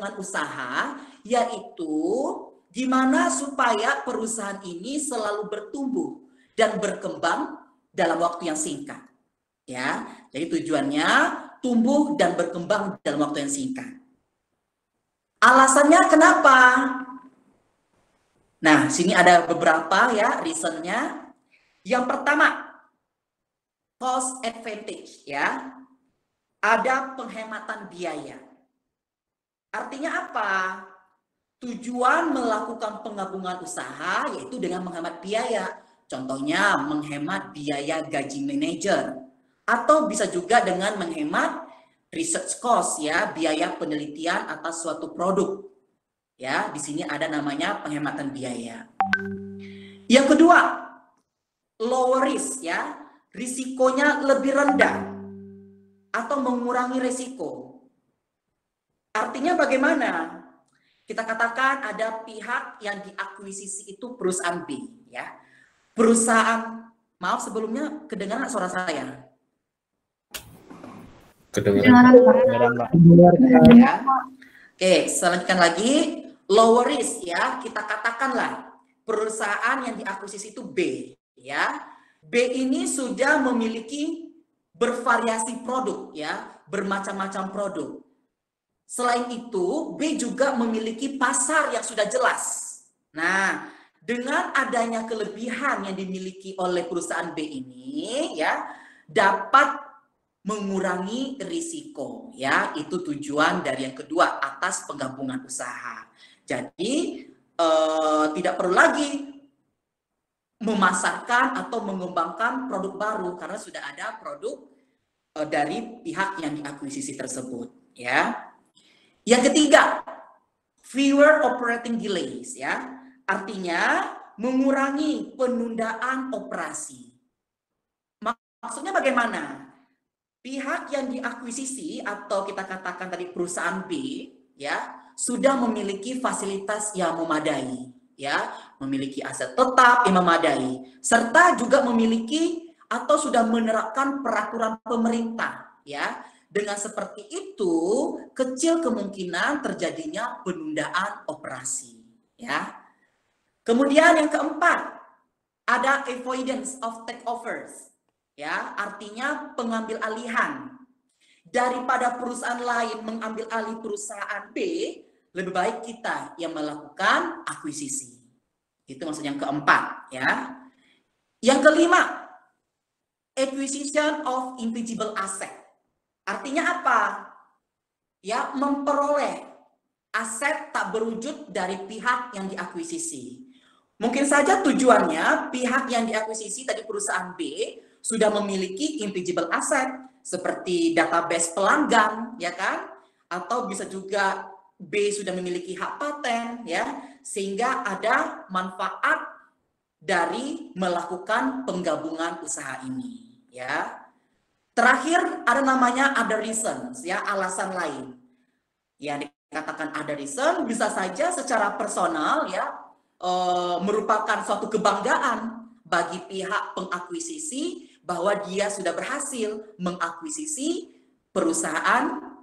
penggabungan usaha, yaitu gimana supaya perusahaan ini selalu bertumbuh dan berkembang dalam waktu yang singkat. Ya, jadi tujuannya tumbuh dan berkembang dalam waktu yang singkat. Alasannya kenapa? Nah, sini ada beberapa ya reasonnya. Yang pertama, cost advantage ya. Ada penghematan biaya. Artinya apa? Tujuan melakukan penggabungan usaha yaitu dengan menghemat biaya. Contohnya menghemat biaya gaji manajer atau bisa juga dengan menghemat research cost ya, biaya penelitian atas suatu produk. Ya, di sini ada namanya penghematan biaya. Yang kedua, lower risk ya, risikonya lebih rendah atau mengurangi risiko. Artinya bagaimana? Kita katakan ada pihak yang diakuisisi itu perusahaan B, ya. Perusahaan, maaf sebelumnya kedengaran suara saya. Kedengaran, Pak. Ya. Oke, selanjutkan lagi, lower risk ya. Kita katakanlah perusahaan yang diakuisisi itu B, ya. B ini sudah memiliki bervariasi produk, ya, bermacam-macam produk. Selain itu, B juga memiliki pasar yang sudah jelas. Nah, dengan adanya kelebihan yang dimiliki oleh perusahaan B ini, ya, dapat mengurangi risiko, ya. Itu tujuan dari yang kedua atas penggabungan usaha. Jadi, tidak perlu lagi memasarkan atau mengembangkan produk baru karena sudah ada produk dari pihak yang diakuisisi tersebut, ya. Yang ketiga, fewer operating delays ya. Artinya mengurangi penundaan operasi. Maksudnya bagaimana? Pihak yang diakuisisi atau kita katakan tadi perusahaan B ya, sudah memiliki fasilitas yang memadai ya, memiliki aset tetap yang memadai serta juga memiliki atau sudah menerapkan peraturan pemerintah ya. Dengan seperti itu, kecil kemungkinan terjadinya penundaan operasi, ya. Kemudian yang keempat, ada avoidance of takeovers, ya. Artinya pengambil alihan. Daripada perusahaan lain mengambil alih perusahaan B, lebih baik kita yang melakukan akuisisi. Itu maksud yang keempat, ya. Yang kelima, acquisition of intangible asset. Artinya apa? Ya, memperoleh aset tak berwujud dari pihak yang diakuisisi. Mungkin saja tujuannya pihak yang diakuisisi tadi perusahaan B sudah memiliki intangible asset seperti database pelanggan, ya kan? Atau bisa juga B sudah memiliki hak paten, ya, sehingga ada manfaat dari melakukan penggabungan usaha ini, ya. Terakhir ada namanya other reasons, ya, alasan lain. Ya, dikatakan other reason bisa saja secara personal ya merupakan suatu kebanggaan bagi pihak pengakuisisi bahwa dia sudah berhasil mengakuisisi perusahaan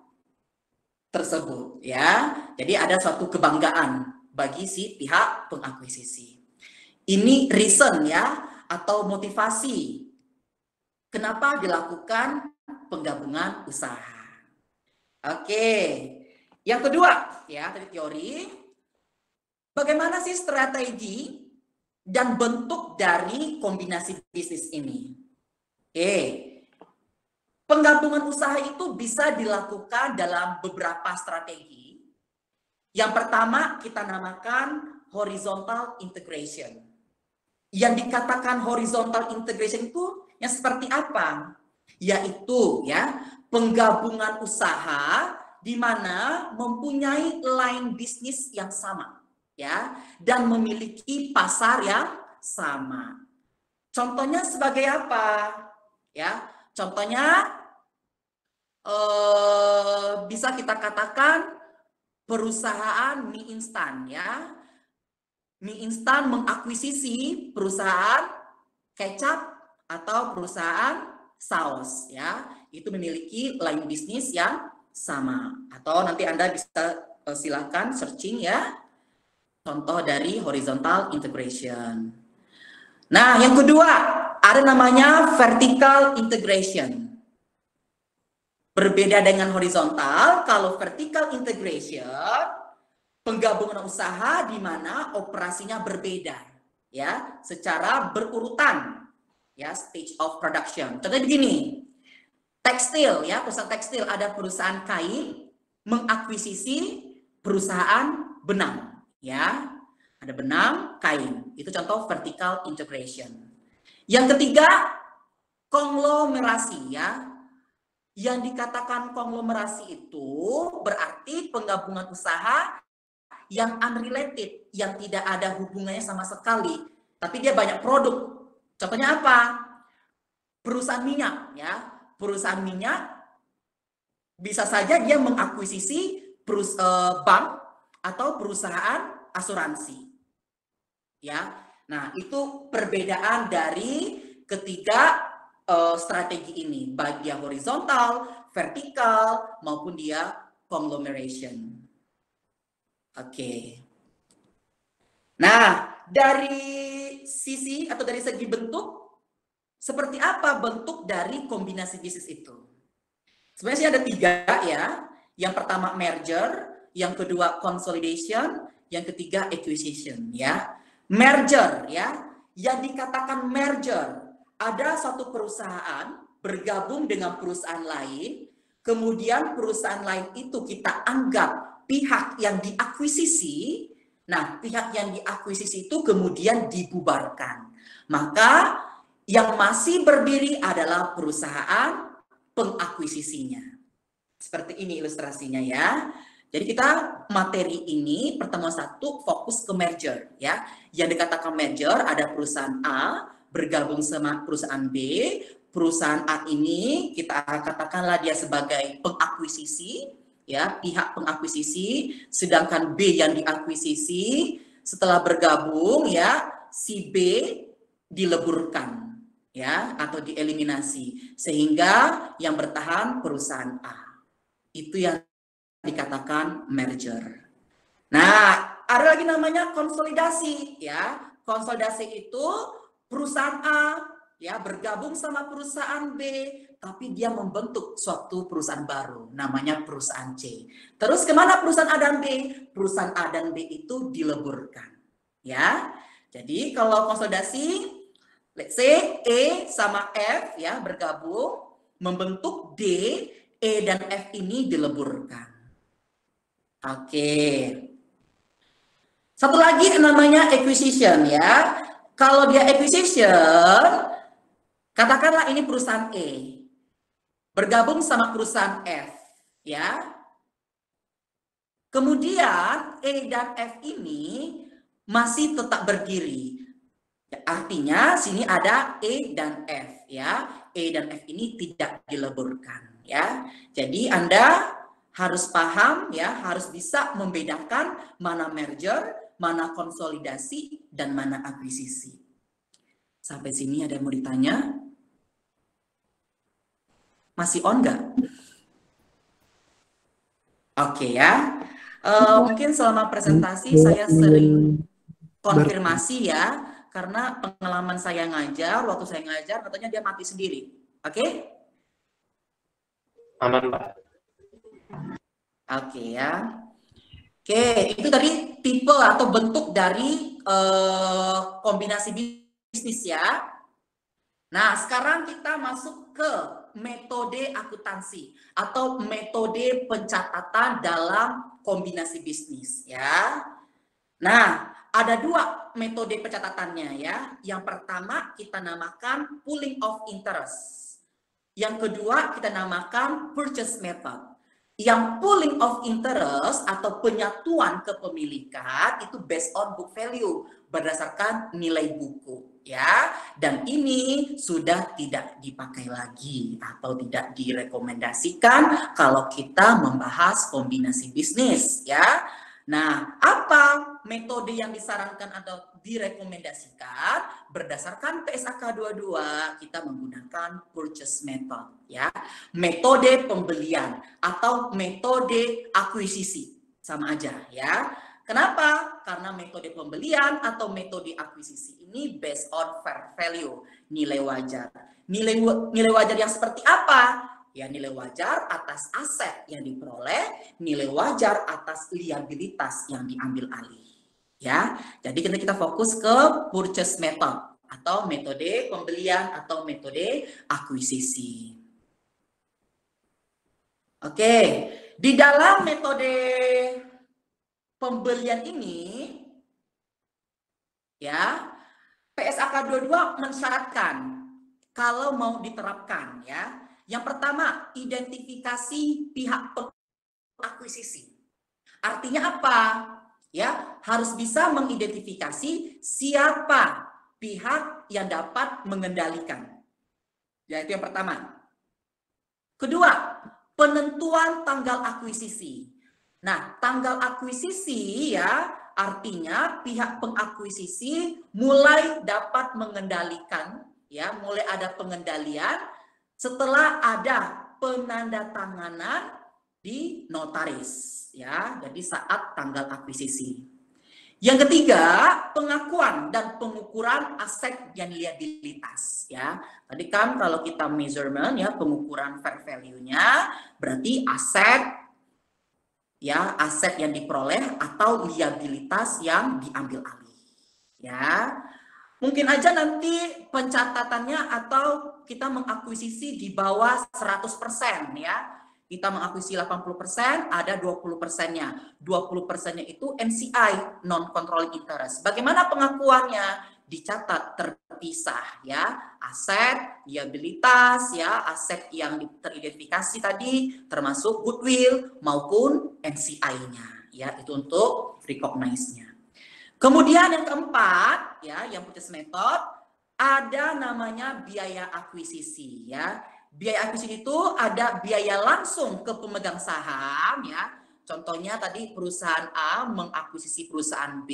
tersebut ya. Jadi ada suatu kebanggaan bagi si pihak pengakuisisi. Ini reason ya atau motivasi kenapa dilakukan penggabungan usaha. Oke, yang kedua ya dari teori, bagaimana sih strategi dan bentuk dari kombinasi bisnis ini? Oke, penggabungan usaha itu bisa dilakukan dalam beberapa strategi. Yang pertama kita namakan horizontal integration. Yang dikatakan horizontal integration itu yang seperti apa? Yaitu ya penggabungan usaha di mana mempunyai line bisnis yang sama ya dan memiliki pasar yang sama. Contohnya sebagai apa? Ya, contohnya bisa kita katakan perusahaan mie instan ya. Mie instan mengakuisisi perusahaan kecap atau perusahaan saus ya, itu memiliki line bisnis yang sama. Atau nanti Anda bisa silakan searching ya. Contoh dari horizontal integration. Nah, yang kedua, ada namanya vertical integration. Berbeda dengan horizontal, kalau vertical integration, penggabungan usaha di mana operasinya berbeda, ya, secara berurutan, ya, stage of production. Contohnya begini, tekstil, ya, perusahaan tekstil, ada perusahaan kain mengakuisisi perusahaan benang, ya, ada benang, kain, itu contoh vertical integration. Yang ketiga, konglomerasi, ya. Yang dikatakan konglomerasi itu berarti penggabungan usaha yang unrelated, yang tidak ada hubungannya sama sekali, tapi dia banyak produk. Contohnya apa? Perusahaan minyak, ya. Perusahaan minyak bisa saja dia mengakuisisi bank atau perusahaan asuransi. Ya. Nah, itu perbedaan dari ketiga strategi ini, baik dia horizontal, vertikal, maupun dia conglomeration. Oke. Nah, dari sisi atau dari segi bentuk, seperti apa bentuk dari kombinasi bisnis itu? Sebenarnya sih ada 3 ya. Yang pertama merger, yang kedua consolidation, yang ketiga acquisition ya. Merger ya, yang dikatakan merger, ada satu perusahaan bergabung dengan perusahaan lain, kemudian perusahaan lain itu kita anggap pihak yang diakuisisi. Nah, pihak yang diakuisisi itu kemudian dibubarkan. Maka yang masih berdiri adalah perusahaan pengakuisisinya. Seperti ini ilustrasinya ya. Jadi kita materi ini pertemuan 1 fokus ke merger ya. Yang dikatakan merger ada perusahaan A bergabung sama perusahaan B. Perusahaan A ini kita katakanlah dia sebagai pengakuisisi ya, pihak pengakuisisi, sedangkan B yang diakuisisi setelah bergabung ya, si B dileburkan ya atau dieliminasi sehingga yang bertahan perusahaan A. Itu yang dikatakan merger. Nah, ada lagi namanya konsolidasi ya. Konsolidasi itu perusahaan A ya bergabung sama perusahaan B, tapi dia membentuk suatu perusahaan baru namanya perusahaan C. Terus kemana perusahaan A dan B? Perusahaan A dan B itu dileburkan ya. Jadi kalau konsolidasi, let's say E sama F ya bergabung membentuk D, E dan F ini dileburkan. Oke. Satu lagi namanya acquisition ya. Kalau dia acquisition, katakanlah ini perusahaan E bergabung sama perusahaan F ya. Kemudian E dan F ini masih tetap berdiri. Artinya sini ada E dan F ya. E dan F ini tidak dileburkan ya. Jadi Anda harus paham ya, harus bisa membedakan mana merger, mana konsolidasi, dan mana akuisisi. Sampai sini ada yang mau ditanya? Masih on nggak? Oke ya. Mungkin selama presentasi saya sering konfirmasi ya, karena pengalaman saya ngajar, waktu saya ngajar katanya dia mati sendiri. Oke? Aman, Pak. Oke ya. Oke, itu tadi tipe atau bentuk dari kombinasi bisnis ya. Nah, sekarang kita masuk ke metode akuntansi atau metode pencatatan dalam kombinasi bisnis ya. Nah, ada 2 metode pencatatannya ya. Yang pertama kita namakan pooling of interest. Yang kedua kita namakan purchase method. Yang pooling of interest atau penyatuan kepemilikan itu based on book value, berdasarkan nilai buku ya. Dan ini sudah tidak dipakai lagi atau tidak direkomendasikan kalau kita membahas kombinasi bisnis ya. Nah, apa metode yang disarankan atau direkomendasikan? Berdasarkan PSAK 22 kita menggunakan purchase method ya. Metode pembelian atau metode akuisisi Sama aja ya. Kenapa? Karena metode pembelian atau metode akuisisi ini based on fair value, nilai wajar. Nilai wajar yang seperti apa? Ya nilai wajar atas aset yang diperoleh, nilai wajar atas liabilitas yang diambil alih. Ya, jadi kita fokus ke purchase method atau metode pembelian atau metode akuisisi. Oke, di dalam metode pembelian ini, ya, PSAK 22 mensyaratkan kalau mau diterapkan, ya. Yang pertama, identifikasi pihak pengakuisisi. Artinya apa? Ya, harus bisa mengidentifikasi siapa pihak yang dapat mengendalikan. Ya, itu yang pertama. Kedua, penentuan tanggal akuisisi. Nah, tanggal akuisisi ya artinya pihak pengakuisisi mulai dapat mengendalikan, ya, mulai ada pengendalian setelah ada penandatanganan di notaris, ya. Jadi saat tanggal akuisisi. Yang ketiga, pengakuan dan pengukuran aset dan liabilitas, ya. Tadi kan kalau kita measurement ya pengukuran fair value-nya berarti aset, ya, aset yang diperoleh atau liabilitas yang diambil alih, ya. Mungkin aja nanti pencatatannya atau kita mengakuisisi di bawah 100%, ya. Kita mengakuisisi 80%, ada 20%-nya. 20%-nya itu NCI, non-controlling interest. Bagaimana pengakuannya? Dicatat terpisah, ya. Aset, liabilitas, ya, aset yang teridentifikasi tadi, termasuk goodwill maupun NCI-nya, ya. Itu untuk recognize-nya. Kemudian yang keempat, ya, yang purchase method, ada namanya biaya akuisisi, ya. Biaya akuisisi itu ada biaya langsung ke pemegang saham, ya. Contohnya tadi perusahaan A mengakuisisi perusahaan B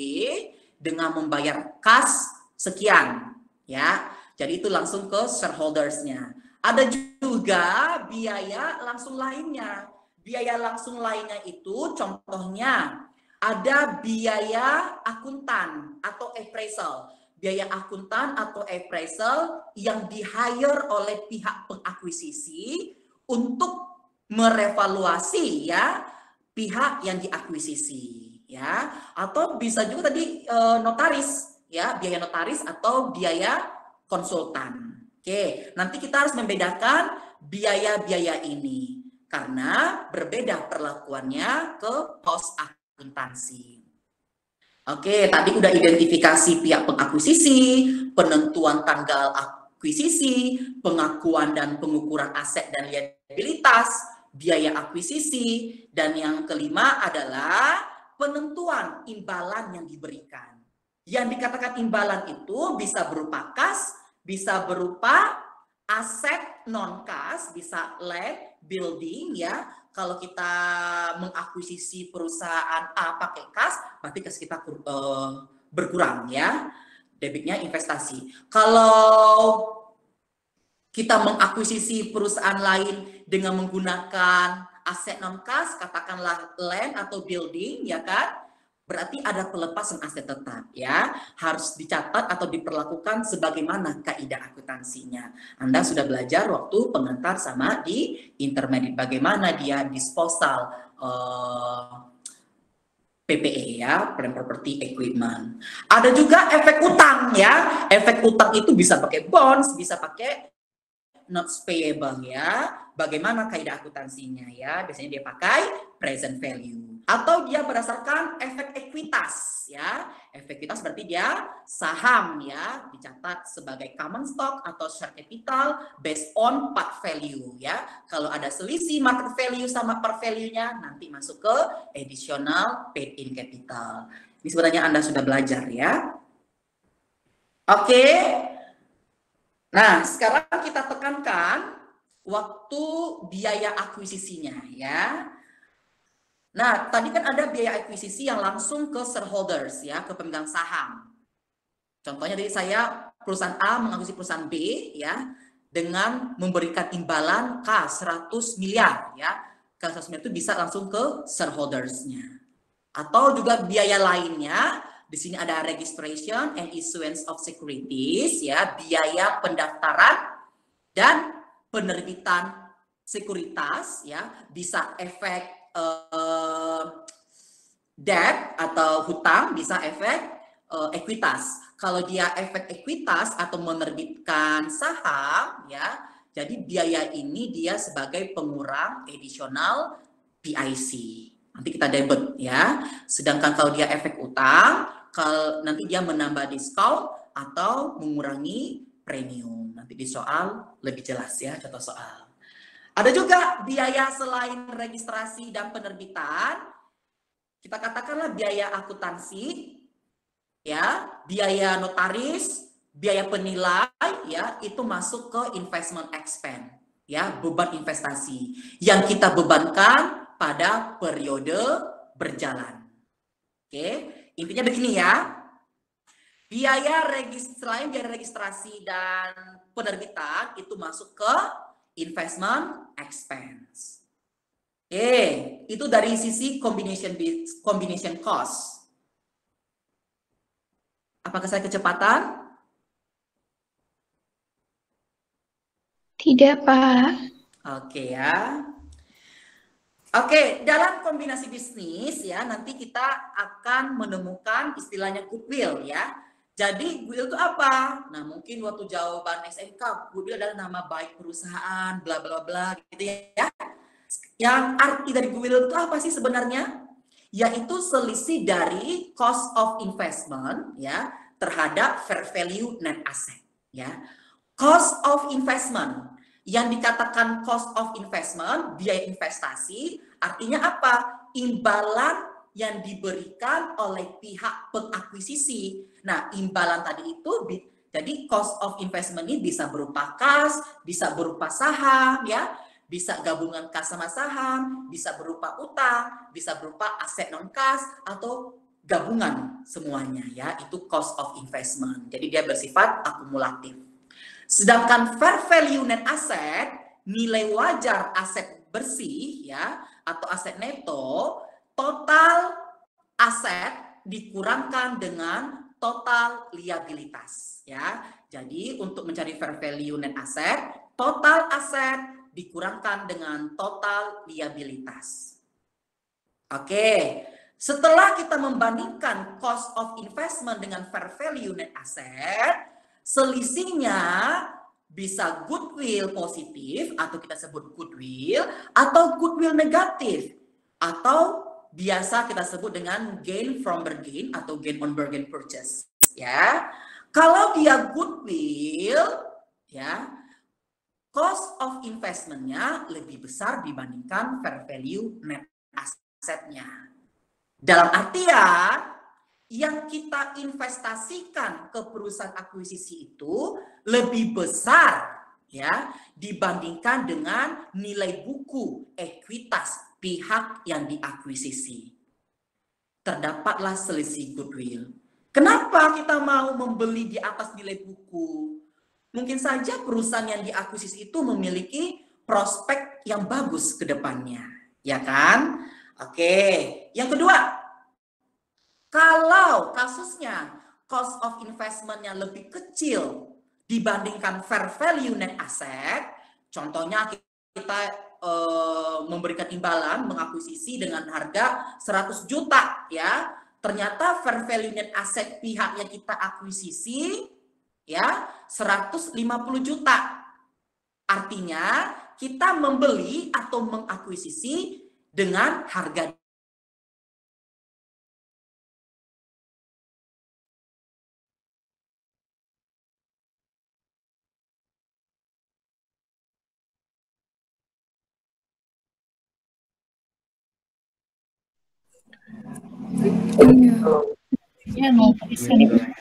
dengan membayar kas sekian, ya. Jadi itu langsung ke shareholders-nya. Ada juga biaya langsung lainnya. Biaya langsung lainnya itu contohnya ada biaya akuntan atau appraisal. Biaya akuntan atau appraisal yang di-hire oleh pihak pengakuisisi untuk merevaluasi, ya, pihak yang diakuisisi, ya. Atau bisa juga tadi notaris, ya, biaya notaris atau biaya konsultan. Oke, nanti kita harus membedakan biaya-biaya ini karena berbeda perlakuannya ke post akuntansi. Oke, tadi udah identifikasi pihak pengakuisisi, penentuan tanggal akuisisi, pengakuan dan pengukuran aset dan liabilitas, biaya akuisisi, dan yang kelima adalah penentuan imbalan yang diberikan. Yang dikatakan imbalan itu bisa berupa kas, bisa berupa aset non-kas, bisa land, building, ya. Kalau kita mengakuisisi perusahaan A pakai kas, berarti kas kita berkurang, ya. Debitnya investasi. Kalau kita mengakuisisi perusahaan lain dengan menggunakan aset non-kas, katakanlah land atau building, ya kan? Berarti ada pelepasan aset tetap, ya. Harus dicatat atau diperlakukan sebagaimana kaidah akuntansinya. Anda sudah belajar waktu pengantar sama di intermediate bagaimana dia disposal PPE, ya, plan property equipment. Ada juga efek utang, ya. Efek utang itu bisa pakai bonds, bisa pakai notes payable, ya. Bagaimana kaidah akuntansinya, ya? Biasanya dia pakai present value. Atau dia berdasarkan efek ekuitas, ya. Efek ekuitas berarti dia saham, ya, dicatat sebagai common stock atau share capital based on par value, ya. Kalau ada selisih market value sama par value-nya nanti masuk ke additional paid in capital. Ini sebenarnya Anda sudah belajar, ya. Oke. Nah, sekarang kita tekankan waktu biaya akuisisinya, ya. Nah, tadi kan ada biaya akuisisi yang langsung ke shareholders, ya, ke pemegang saham. Contohnya dari saya, perusahaan A mengakuisisi perusahaan B, ya, dengan memberikan imbalan K 100 miliar, ya. K 100 miliar itu bisa langsung ke shareholders-nya. Atau juga biaya lainnya, di sini ada registration and issuance of securities, ya, biaya pendaftaran dan penerbitan sekuritas, ya, bisa efek debt atau hutang, bisa efek ekuitas. Kalau dia efek ekuitas atau menerbitkan saham, ya, jadi biaya ini dia sebagai pengurang additional PIC. Nanti kita debit, ya. Sedangkan kalau dia efek utang, kalau nanti dia menambah diskon atau mengurangi premium. Nanti di soal lebih jelas, ya, contoh soal. Ada juga biaya selain registrasi dan penerbitan, kita katakanlah biaya akuntansi, ya, biaya notaris, biaya penilai, ya, itu masuk ke investment expense, ya, beban investasi yang kita bebankan pada periode berjalan. Oke, intinya begini ya. Selain biaya registrasi dan penerbitan itu masuk ke investment expense. Oke, itu dari sisi combination cost. Apakah saya kecepatan? Tidak, Pak. Oke ya. Oke, dalam kombinasi bisnis ya, nanti kita akan menemukan istilahnya goodwill ya. Jadi goodwill itu apa? Nah, mungkin waktu jawaban SMK, goodwill adalah nama baik perusahaan, bla bla bla gitu ya. Yang arti dari goodwill itu apa sih sebenarnya? Yaitu selisih dari cost of investment ya terhadap fair value net asset ya. Cost of investment, yang dikatakan cost of investment, biaya investasi, artinya apa? Imbalan yang diberikan oleh pihak pengakuisisi. Nah, imbalan tadi itu, jadi cost of investment ini bisa berupa kas, bisa berupa saham, ya, bisa gabungan kas sama saham, bisa berupa utang, bisa berupa aset non kas, atau gabungan semuanya, ya, itu cost of investment. Jadi dia bersifat akumulatif. Sedangkan fair value net asset, nilai wajar aset bersih ya atau aset neto, total aset dikurangkan dengan total liabilitas ya. Jadi untuk mencari fair value net asset, total aset dikurangkan dengan total liabilitas. Oke, setelah kita membandingkan cost of investment dengan fair value net asset, selisihnya bisa goodwill positif atau kita sebut goodwill atau goodwill negatif atau biasa kita sebut dengan gain from bargain atau gain on bargain purchase ya. Kalau dia goodwill ya, cost of investment-nya lebih besar dibandingkan fair value net asetnya. Dalam artian yang kita investasikan ke perusahaan akuisisi itu lebih besar ya dibandingkan dengan nilai buku ekuitas pihak yang diakuisisi. Terdapatlah selisih goodwill. Kenapa kita mau membeli di atas nilai buku? Mungkin saja perusahaan yang diakuisisi itu memiliki prospek yang bagus ke depannya, ya kan? Oke, yang kedua, kalau kasusnya cost of investment-nya lebih kecil dibandingkan fair value net asset, contohnya kita memberikan imbalan mengakuisisi dengan harga 100 juta ya, ternyata fair value net asset pihak yang kita akuisisi ya 150 juta. Artinya kita membeli atau mengakuisisi dengan harga Ya, mau present.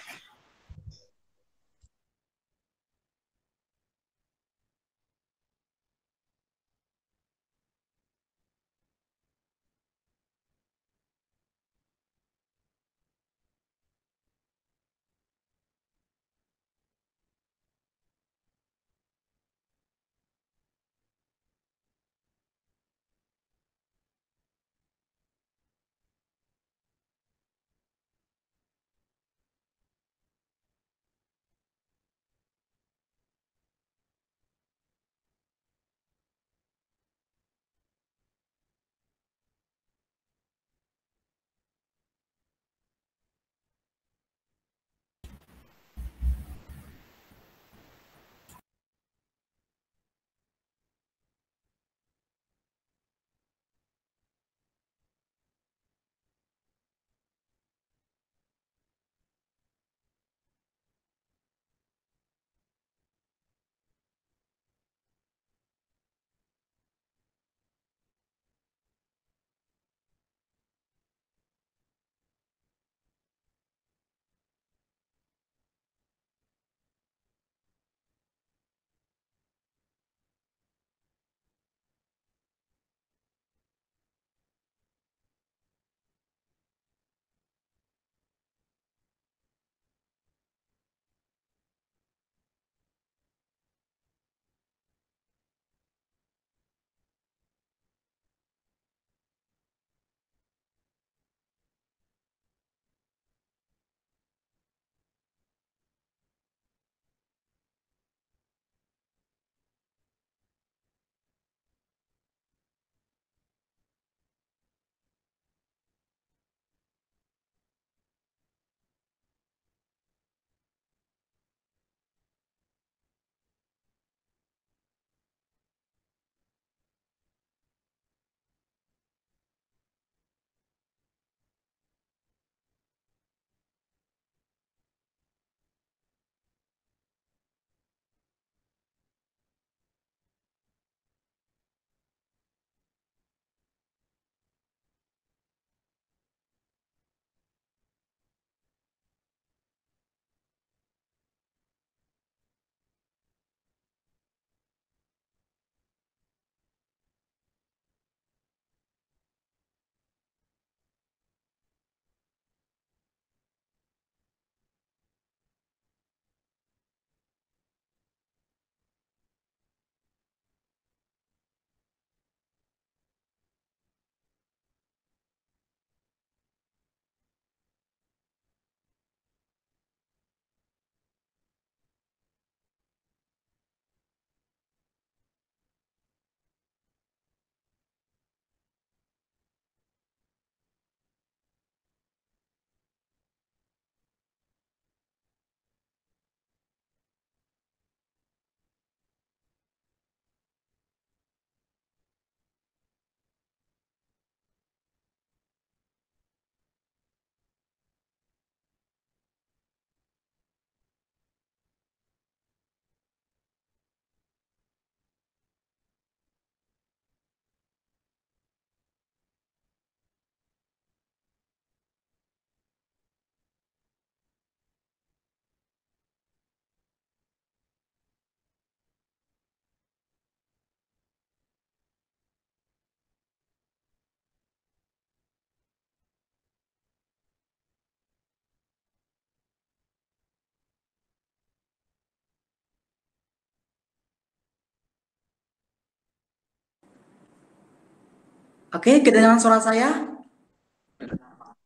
Oke, kedengaran suara saya?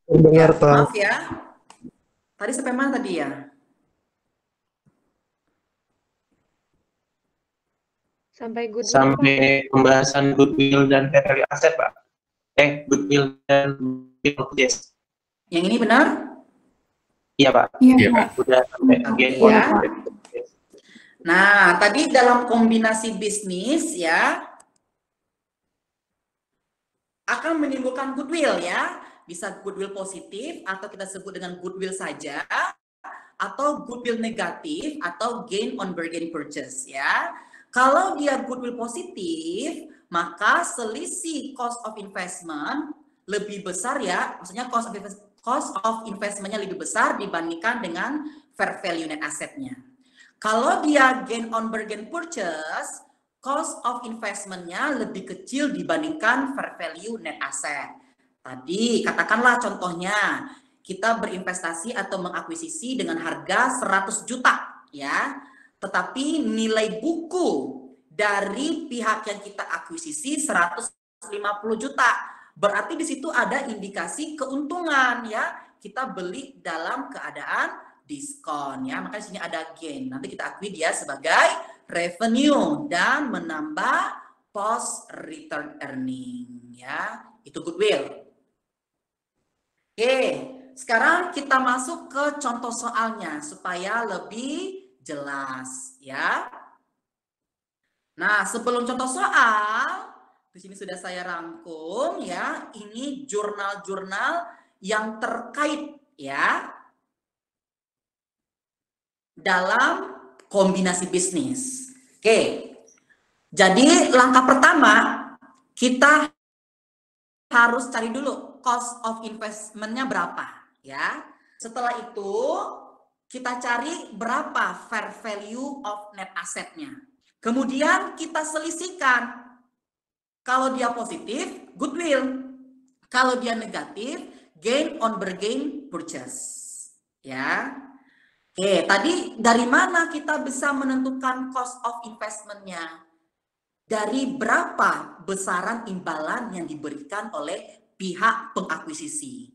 Dengar, Pak. Maaf ya. Tadi sampai mana tadi ya? Sampai goodwill, Sampai pembahasan goodwill dan fair value aset, Pak. Goodwill dan goodwill purchase. Yang ini benar? Iya, Pak. Iya, Pak. Udah sampai gain on Ya. purchase. Nah, tadi dalam kombinasi bisnis ya akan menimbulkan goodwill ya. Bisa goodwill positif atau kita sebut dengan goodwill saja, atau goodwill negatif atau gain on bargain purchase ya. Kalau dia goodwill positif, maka selisih cost of investment lebih besar ya, maksudnya cost of investment-nya lebih besar dibandingkan dengan fair value net asset-nya. Kalau dia gain on bargain purchase, cost of investment-nya lebih kecil dibandingkan fair value net asset. Tadi katakanlah contohnya, kita berinvestasi atau mengakuisisi dengan harga 100 juta ya. Tetapi nilai buku dari pihak yang kita akuisisi 150 juta. Berarti di situ ada indikasi keuntungan ya. Kita beli dalam keadaan diskon ya. Makanya di sini ada gain. Nanti kita akui dia sebagai revenue dan menambah post return earning ya. Itu goodwill. Oke, sekarang kita masuk ke contoh soalnya supaya lebih jelas ya. Nah, sebelum contoh soal, di sini sudah saya rangkum ya. Ini jurnal-jurnal yang terkait ya dalam kombinasi bisnis. Oke. Jadi langkah pertama kita harus cari dulu cost of investment-nya berapa ya. Setelah itu kita cari berapa fair value of net asset-nya. Kemudian kita selisihkan. Kalau dia positif, goodwill. Kalau dia negatif, gain on bargain purchase. Ya. Oke, tadi dari mana kita bisa menentukan cost of investment-nya? Dari berapa besaran imbalan yang diberikan oleh pihak pengakuisisi?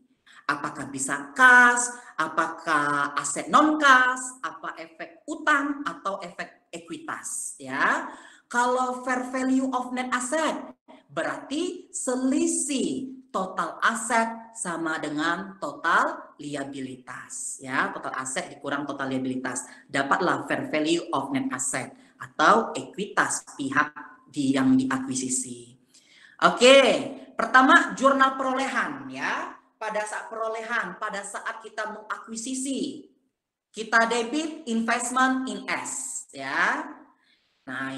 Apakah bisa kas, apakah aset non kas, apa efek utang atau efek ekuitas ya. Kalau fair value of net asset berarti selisih total aset sama dengan total liabilitas ya. Total aset dikurang total liabilitas, dapatlah fair value of net asset atau ekuitas pihak yang diakuisisi. Oke, pertama jurnal perolehan ya. Pada saat perolehan, pada saat kita mengakuisisi, kita debit investment in S ya. Nah,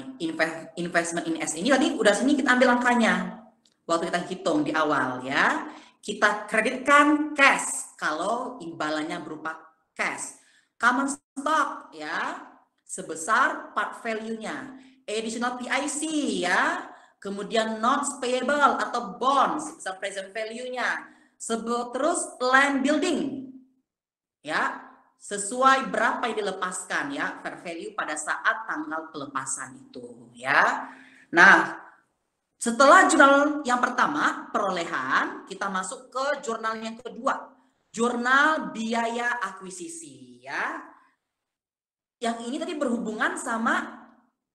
investment in S ini tadi udah sini kita ambil angkanya waktu kita hitung di awal ya. Kita kreditkan cash kalau imbalannya berupa cash. Common stock ya sebesar part value-nya. Additional PIC ya. Kemudian notes payable atau bonds sebesar present value-nya. Terus land building ya sesuai berapa yang dilepaskan ya fair value pada saat tanggal pelepasan itu ya. Nah, setelah jurnal yang pertama perolehan, kita masuk ke jurnal yang kedua, jurnal biaya akuisisi ya. Yang ini tadi berhubungan sama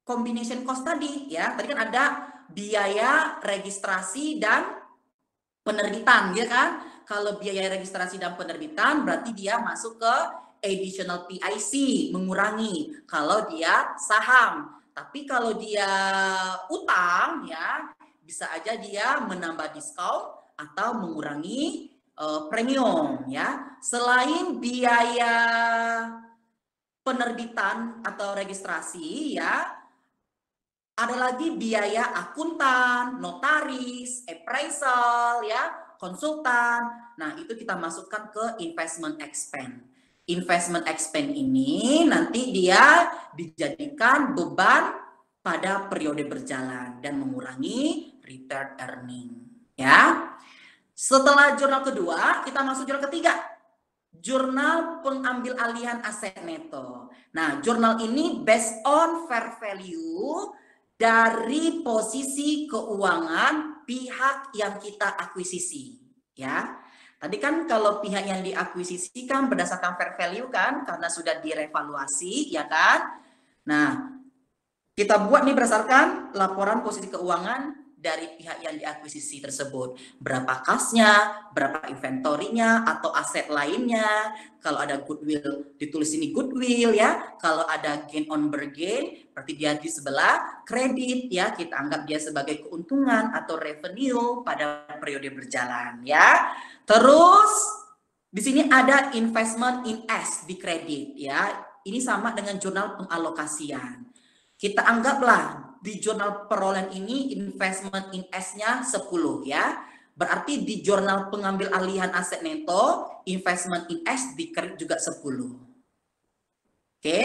combination cost tadi ya. Tadi kan ada biaya registrasi dan penerbitan ya kan. Kalau biaya registrasi dan penerbitan berarti dia masuk ke additional PIC, mengurangi kalau dia saham. Tapi kalau dia utang ya bisa aja dia menambah diskon atau mengurangi premium ya. Selain biaya penerbitan atau registrasi ya, ada lagi biaya akuntan, notaris, appraisal, ya, konsultan. Nah, itu kita masukkan ke investment expense. Investment expense ini nanti dia dijadikan beban pada periode berjalan dan mengurangi return earning. Ya. Setelah jurnal kedua, kita masuk jurnal ketiga. Jurnal pengambil alihan aset neto. Nah, jurnal ini based on fair value dari posisi keuangan pihak yang kita akuisisi, ya. Tadi kan kalau pihak yang diakuisisi kan berdasarkan fair value kan, karena sudah direvaluasi, ya kan. Nah, kita buat nih berdasarkan laporan posisi keuangan dari pihak yang diakuisisi tersebut. Berapa kasnya, berapa inventorinya, atau aset lainnya. Kalau ada goodwill, ditulis ini goodwill ya. Kalau ada gain on bargain, berarti dia di sebelah kredit ya. Kita anggap dia sebagai keuntungan atau revenue pada periode berjalan ya. Terus di sini ada investment in S di kredit ya. Ini sama dengan jurnal pengalokasian. Kita anggaplah di jurnal perolehan ini investment in S-nya 10 ya. Berarti di jurnal pengambil alihan aset neto, investment in S di kredit juga 10. Oke,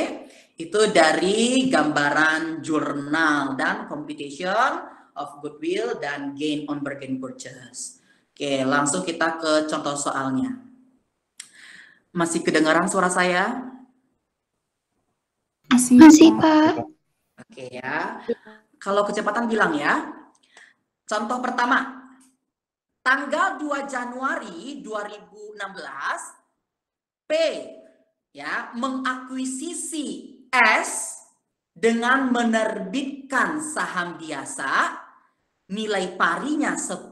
itu dari gambaran jurnal dan computation of goodwill dan gain on bargain purchase. Oke, langsung kita ke contoh soalnya. Masih kedengaran suara saya? Masih, Pak. Oke ya, kalau kecepatan bilang ya. Contoh pertama, tanggal 2 Januari 2016, P ya mengakuisisi S dengan menerbitkan saham biasa, nilai parinya 10,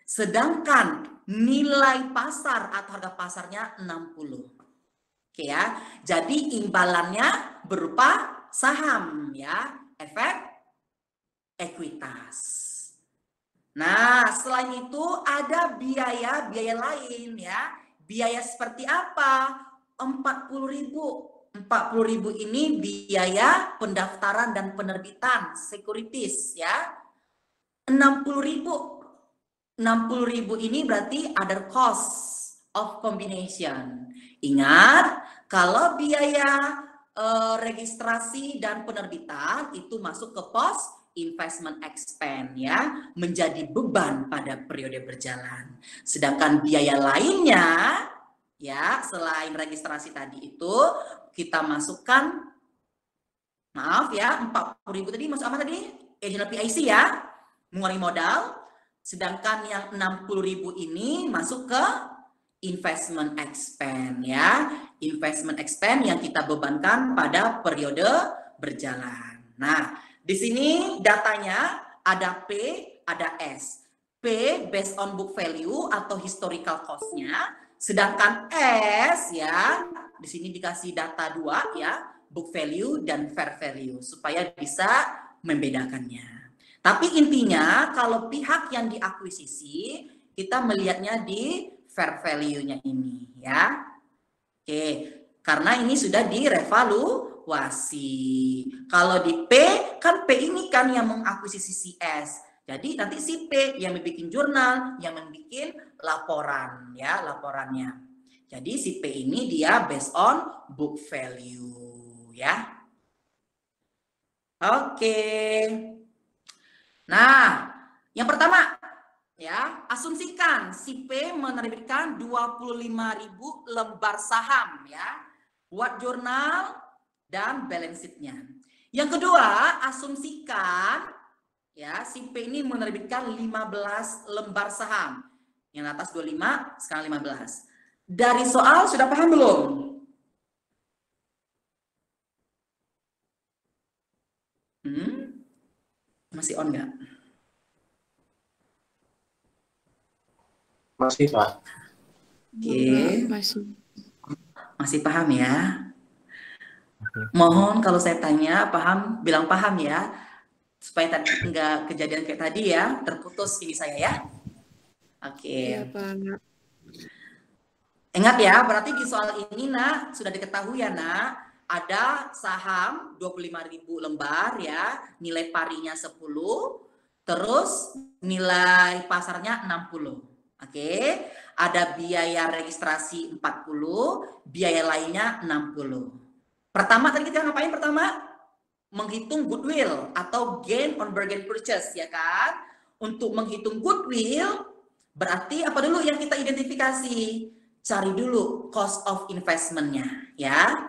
sedangkan nilai pasar atau harga pasarnya 60. Oke ya, jadi imbalannya berupa saham ya, efek ekuitas. Nah, selain itu ada biaya lain ya. Biaya seperti apa? 40.000. 40.000 ini biaya pendaftaran dan penerbitan securities ya. 60.000. 60.000 ini berarti other cost of combination. Ingat, kalau biaya registrasi dan penerbitan itu masuk ke pos investment expense ya, menjadi beban pada periode berjalan. Sedangkan biaya lainnya ya, selain registrasi tadi itu kita masukkan, maaf ya, 40.000 tadi masuk apa tadi? Additional PIC ya, mengurangi modal. Sedangkan yang 60.000 ini masuk ke investment expense ya, investment expense yang kita bebankan pada periode berjalan. Nah, di sini datanya ada P, ada S. P based on book value atau historical cost-nya, sedangkan S ya, di sini dikasih data 2 ya, book value dan fair value supaya bisa membedakannya. Tapi intinya kalau pihak yang diakuisisi, kita melihatnya di fair value-nya ini ya. Oke, karena ini sudah direvaluasi. Kalau di P, kan P ini kan yang mengakuisisi si S. Jadi nanti si P yang membuat jurnal, yang membuat laporan ya, laporannya. Jadi si P ini dia based on book value ya. Oke. Nah, yang pertama ya, asumsikan si P menerbitkan 25.000 lembar saham ya, buat jurnal dan balance sheet-nya. Yang kedua, asumsikan ya si P ini menerbitkan 15 lembar saham. Yang atas 25, sekarang 15. Dari soal sudah paham belum? Masih on nggak? Masih, Pak. Oke. Masih paham ya? Mohon kalau saya tanya paham, bilang paham ya. Supaya tadi enggak kejadian kayak tadi ya, terputus ini saya ya. Oke. Iya, Pak. Ingat ya, berarti di soal ini nak sudah diketahui ya nak, ada saham 25.000 lembar ya, nilai parinya 10, terus nilai pasarnya 60. Oke, ada biaya registrasi 40, biaya lainnya 60. Pertama tadi kita ngapain pertama? Menghitung goodwill atau gain on bargain purchase ya kan? Untuk menghitung goodwill berarti apa dulu yang kita identifikasi? Cari dulu cost of investment-nya ya.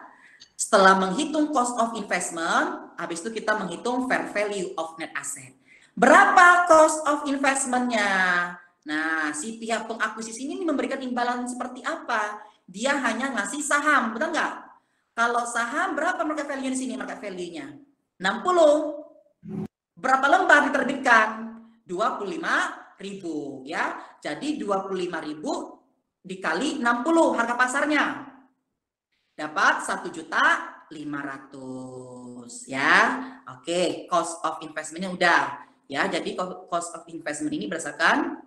Setelah menghitung cost of investment, habis itu kita menghitung fair value of net asset. Berapa cost of investment-nya? Nah, si pihak pengakuisisi ini memberikan imbalan seperti apa? Dia hanya ngasih saham, betul nggak? Kalau saham, berapa market value di sini? Market value-nya 60. Berapa lembar diterbitkan? 25.000 ya. Jadi 25.000 dikali 60 harga pasarnya. Dapat 1.500.000 ya. Oke, cost of investment-nya udah ya. Jadi cost of investment ini berdasarkan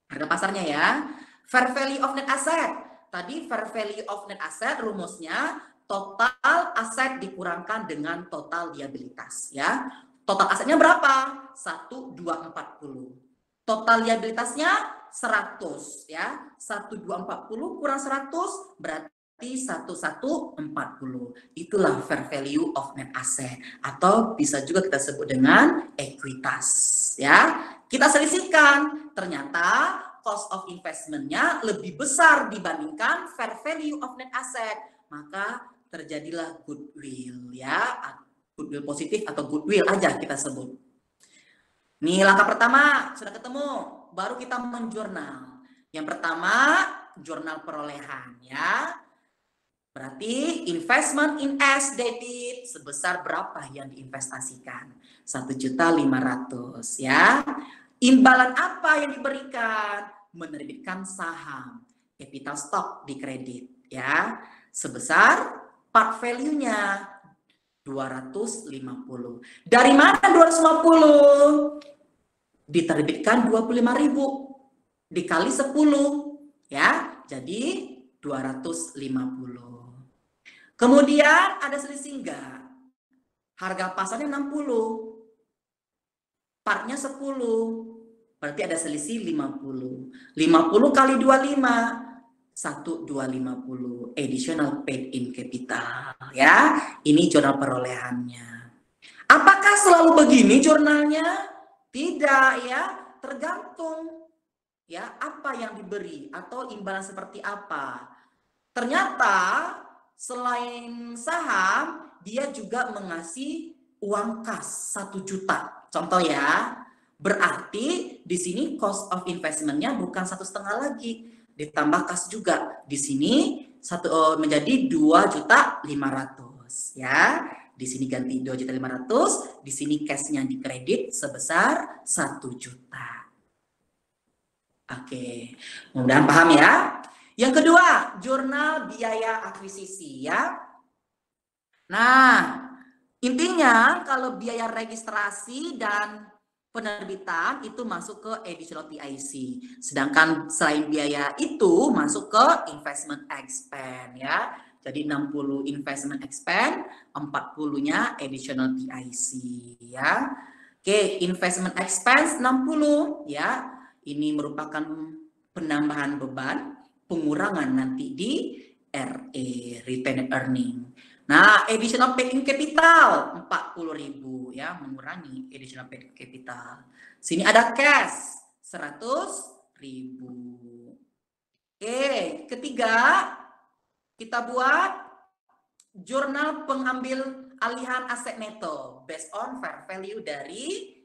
harga pasarnya ya. Fair value of net asset. Tadi fair value of net asset rumusnya total aset dikurangkan dengan total liabilitas ya. Total asetnya berapa? 1.240. Total liabilitasnya 100 ya. 1.240 kurang 100 berarti 1.140. Itulah fair value of net asset atau bisa juga kita sebut dengan ekuitas ya. Kita selisihkan, ternyata cost of investment-nya lebih besar dibandingkan fair value of net asset. Maka terjadilah goodwill ya. Goodwill positif atau goodwill aja kita sebut. Nih langkah pertama sudah ketemu, baru kita menjurnal. Yang pertama jurnal perolehan ya. Berarti investment in as debit sebesar berapa yang diinvestasikan? 1.500.000 ya. Imbalan apa yang diberikan? Menerbitkan saham, capital stock di kredit ya. Sebesar part value-nya 250. Dari mana 250? Diterbitkan 25.000 dikali 10 ya. Jadi 250. Kemudian ada selisih enggak? Harga pasarnya 60. Partnya 10. Berarti ada selisih 50. 50 kali 25. 1.250 additional paid in capital ya. Ini jurnal perolehannya. Apakah selalu begini jurnalnya? Tidak ya, tergantung ya apa yang diberi atau imbalan seperti apa. Ternyata selain saham dia juga mengasih uang kas 1 juta. Contoh ya. Berarti di sini cost of investment-nya bukan 1,5 lagi. Ditambah kas juga di sini menjadi 2.500.000 ya. Di sini ganti 2.500.000, di sini cashnya dikredit sebesar 1 juta. Oke, mudah-mudahan paham ya. Yang kedua, jurnal biaya akuisisi ya. Nah, intinya kalau biaya registrasi dan penerbitan itu masuk ke additional PIC. Sedangkan selain biaya itu masuk ke investment expense ya. Jadi 60 investment expense, 40-nya additional PIC ya. Oke, investment expense 60 ya. Ini merupakan penambahan beban, pengurangan nanti di RE, retained earning. Nah, additional paid in capital 40.000 ya, mengurangi additional paid in capital. Sini ada cash 100.000. Oke, ketiga kita buat jurnal pengambil alihan aset neto based on fair value dari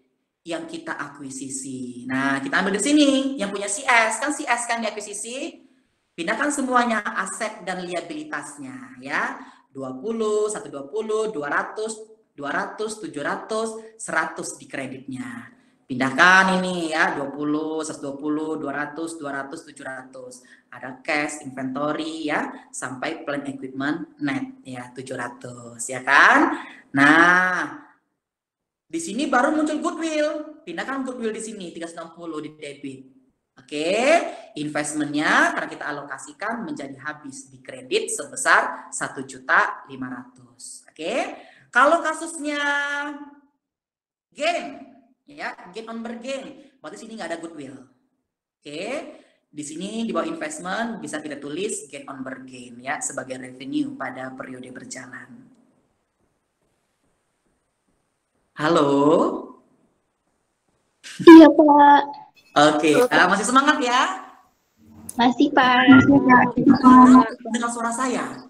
yang kita akuisisi. Nah, kita ambil di sini yang punya CS, kan CS kan di akuisisi, pindahkan semuanya aset dan liabilitasnya ya. 20, 120, 200, 700, 100 di kreditnya. Pindahkan ini ya, 20, 120, 200, 700. Ada cash, inventory ya, sampai plant equipment net ya, 700 ya kan. Nah, di sini baru muncul goodwill. Pindahkan goodwill di sini, 360 di debit. Oke, investmentnya karena kita alokasikan menjadi habis di kredit sebesar 1.500.000. Oke, kalau kasusnya gain, ya gain on bergain, berarti sini nggak ada goodwill. Oke, di sini di bawah investment bisa kita tulis gain on bergain ya sebagai revenue pada periode berjalan. Halo. Iya, Pak. Oke, masih semangat ya? Masih, Pak. Dengan suara saya?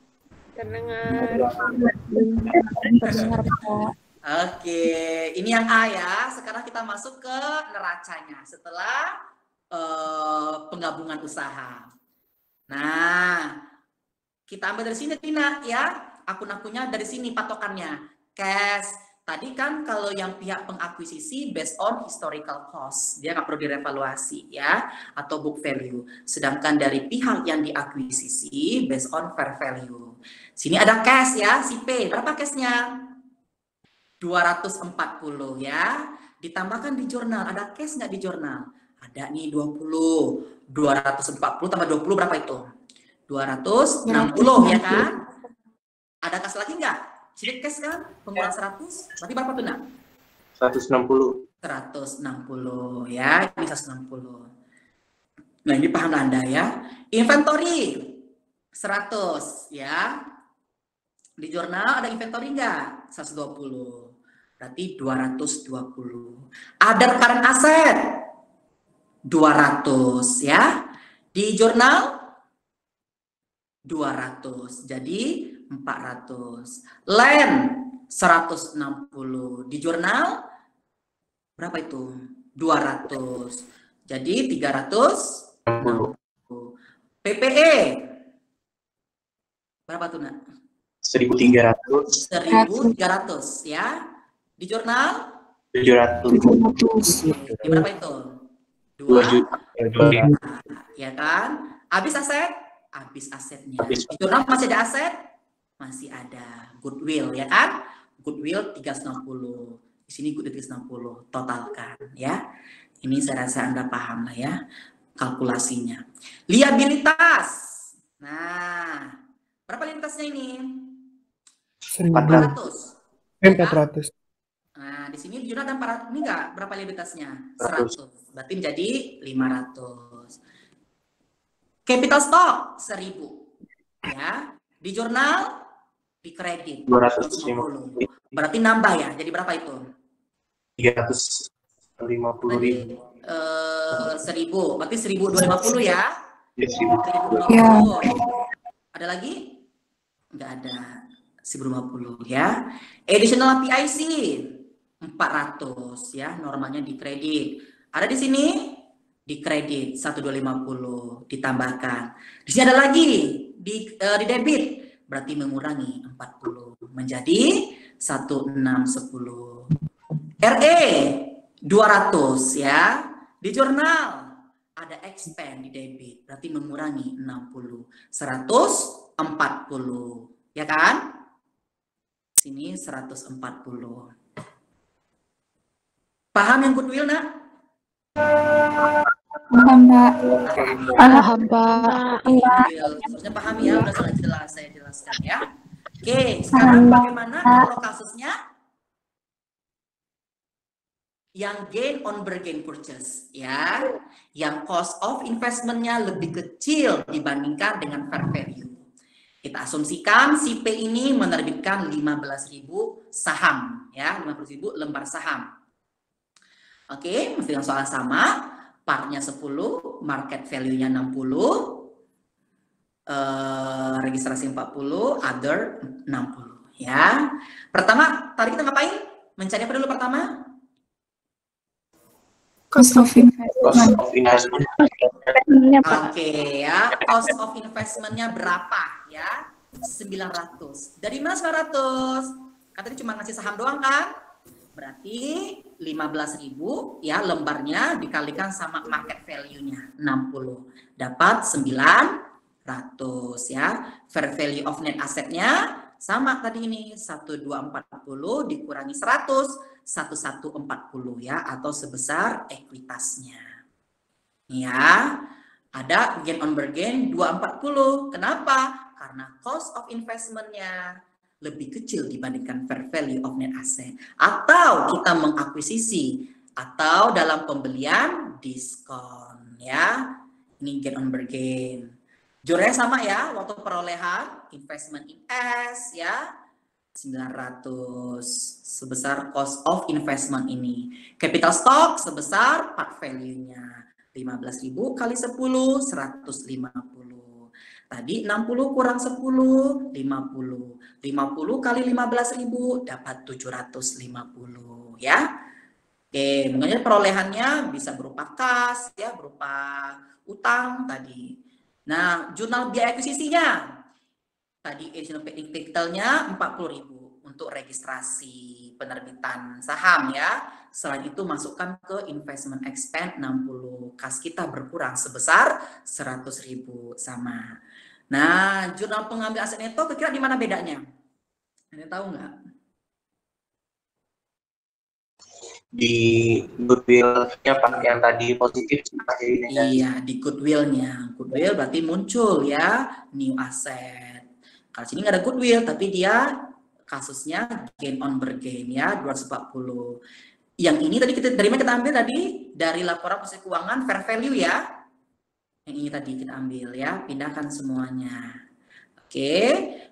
Terdengar. Terdengar, Pak. Oke, ini yang A ya. Sekarang kita masuk ke neracanya setelah penggabungan usaha. Nah, kita ambil dari sini Tina ya. Akun-akunnya dari sini patokannya. Cash. Tadi kan kalau yang pihak pengakuisisi based on historical cost, dia nggak perlu direvaluasi ya, atau book value. Sedangkan dari pihak yang diakuisisi based on fair value. Sini ada cash ya, si P. Berapa cashnya? 240 ya. Ditambahkan di jurnal, ada cash nggak di jurnal? Ada nih 20. 240 tambah 20 berapa itu? 260 ya kan? Ada cash lagi nggak? Sini cash kan? Pengurang 100. Berarti berapa tuh nak? 160. 160 ya. Ini 160. Nah ini paham Anda ya. Inventory 100 ya. Di jurnal ada inventory nggak? 120. Berarti 220. Ada current asset 200 ya. Di jurnal 200. Jadi 400. Land 160. Di jurnal berapa itu? 200. Jadi 360. PPE berapa tuh nak? 1.300. 1.300 ya. Di jurnal 700. Di berapa itu? 2 juta. Ya kan? Habis aset? Habis asetnya. Habis. Di jurnal masih ada aset? Masih ada. Goodwill ya kan? Goodwill 360. Di sini goodwill 360. Totalkan ya. Ini saya rasa Anda paham lah ya kalkulasinya. Liabilitas. Nah, berapa liabilitasnya ini? 400. 400. Nah, di sini jurnal ada 400. Ini enggak berapa liabilitasnya? 100. Berarti menjadi 500. Capital stock 1000. Ya. Di jurnal di kredit 250. Berarti nambah ya. Jadi berapa itu? 350.000. 1000. Berarti 1250 ya. Ya, 1050. Ada lagi? Enggak ada. 1050 ya. Additional PIC 400 ya, normalnya di kredit. Ada di sini di kredit 1250 ditambahkan. Di sini ada lagi di debit, berarti mengurangi 40 menjadi 1610. RE 200 ya. Di jurnal ada expand di debit, berarti mengurangi 60. 140 ya kan? Sini 140. Paham yang goodwill nak? Paham, Mbak. Paham, Pak. Seharusnya paham ya, udah sangat jelas saya jelaskan ya. Oke, sekarang bagaimana kalau kasusnya yang gain on bargain purchase ya, yang cost of investmentnya lebih kecil dibandingkan dengan fair value. Kita asumsikan si P ini menerbitkan 15.000 saham ya, 15.000 lembar saham. Oke, masih dengan soal sama. Partnya 10, market value-nya 60, registrasi 40, other 60 ya. Pertama, tadi kita ngapain? Mencari apa dulu pertama? Cost of investment. Cost of investment. Oke ya, cost of investment-nya berapa ya? 900. Dari mana 900? Kan tadi cuma ngasih saham doang kan? Berarti 15.000 ya lembarnya dikalikan sama market value-nya 60. Dapat 900 ya. Fair value of net asset-nya sama tadi ini 1240 dikurangi 100 1140 ya, atau sebesar ekuitasnya. Ya. Ada gain on bargain 240. Kenapa? Karena cost of investment-nya lebih kecil dibandingkan fair value of net asset. Atau kita mengakuisisi, atau dalam pembelian diskon ya. Ini gain on bargain. Jurnalnya sama ya, waktu perolehan investment in S ya 900 sebesar cost of investment ini. Capital stock sebesar part value-nya 15.000 kali 10 150. Tadi 60 kurang 10, 50. 50 kali 15.000 dapat 750 ya. Oke, makanya perolehannya bisa berupa kas ya, berupa utang tadi. Nah, jurnal biaya akuisisinya tadi additional paid capital-nya 40.000 untuk registrasi penerbitan saham ya. Selain itu masukkan ke investment expense 60. Kas kita berkurang sebesar 100.000 sama. Nah, jurnal pengambil aset neto kira-kira di mana bedanya? Ada tahu nggak? Di goodwill-nya Pak yang tadi positif. Iya, di goodwill-nya. Goodwill berarti muncul ya new asset. Kalau sini nggak ada goodwill, tapi dia kasusnya gain on bergain ya 240. Yang ini tadi dari mana kita ambil tadi? Dari laporan posisi keuangan fair value ya. Yang ini tadi kita ambil ya, pindahkan semuanya. Oke,